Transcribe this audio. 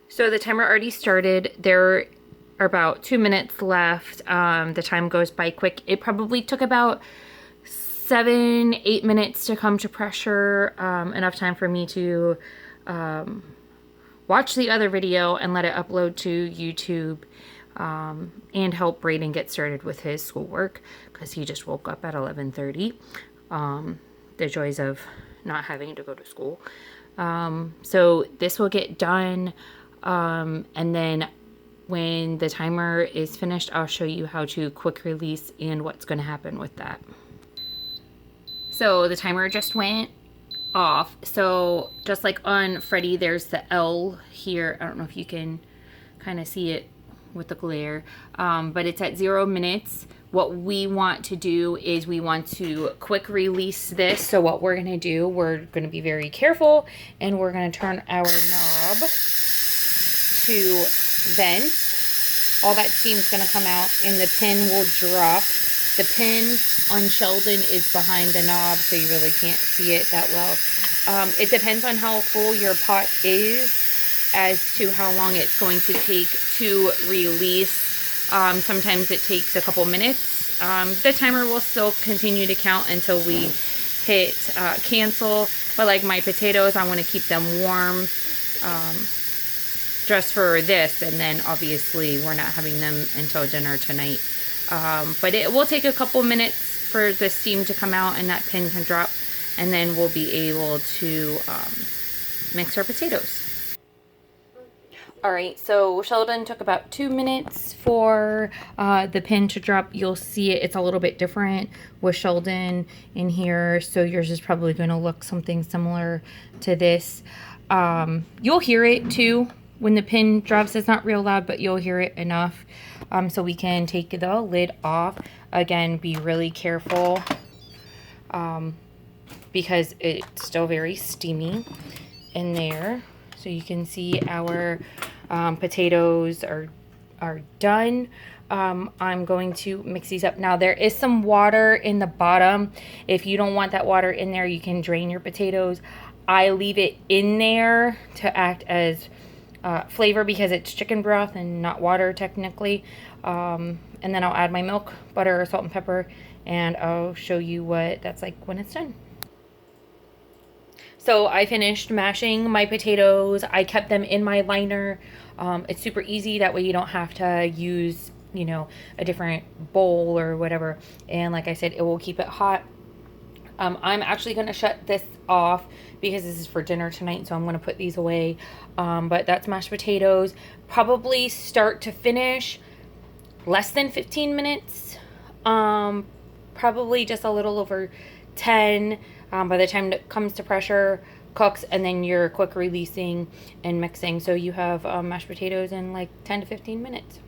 So the timer already started. There are about 2 minutes left. The time goes by quick. It probably took about 7-8 minutes to come to pressure, enough time for me to watch the other video and let it upload to YouTube, and help Brayden get started with his schoolwork because he just woke up at 11:30. The joys of not having to go to school. So this will get done, and then when the timer is finished, I'll show you how to quick release and what's going to happen with that. So the timer just went off. So just like on Freddy, there's the L here. I don't know if you can kind of see it with the glare, but it's at 0 minutes. What we want to do is we want to quick release this. So what we're going to do, we're going to be very careful, and we're going to turn our knob to vent. All that steam is going to come out and the pin will drop. The pin on Sheldon is behind the knob, so you really can't see it that well. It depends on how full your pot is as to how long it's going to take to release. Sometimes it takes a couple minutes. The timer will still continue to count until we hit cancel. But like my potatoes, I want to keep them warm just for this. And then obviously we're not having them until dinner tonight. But it will take a couple minutes for the steam to come out and that pin can drop. And then we'll be able to mix our potatoes. Alright, so Sheldon took about 2 minutes for the pin to drop. You'll see it's a little bit different with Sheldon in here. So yours is probably going to look something similar to this. You'll hear it too when the pin drops. It's not real loud, but you'll hear it enough. So we can take the lid off. Again, be really careful because it's still very steamy in there. So you can see our potatoes are done. I'm going to mix these up. Now there is some water in the bottom. If you don't want that water in there, you can drain your potatoes. I leave it in there to act as flavor because it's chicken broth and not water technically. And then I'll add my milk, butter, salt and pepper, and I'll show you what that's like when it's done. So I finished mashing my potatoes. I kept them in my liner. It's super easy. That way you don't have to use, you know, a different bowl or whatever. And like I said, it will keep it hot. I'm actually going to shut this off because this is for dinner tonight. So I'm going to put these away. But that's mashed potatoes. Probably start to finish less than 15 minutes. Probably just a little over 10. By the time it comes to pressure, cooks, and then you're quick releasing and mixing. So you have mashed potatoes in like 10 to 15 minutes.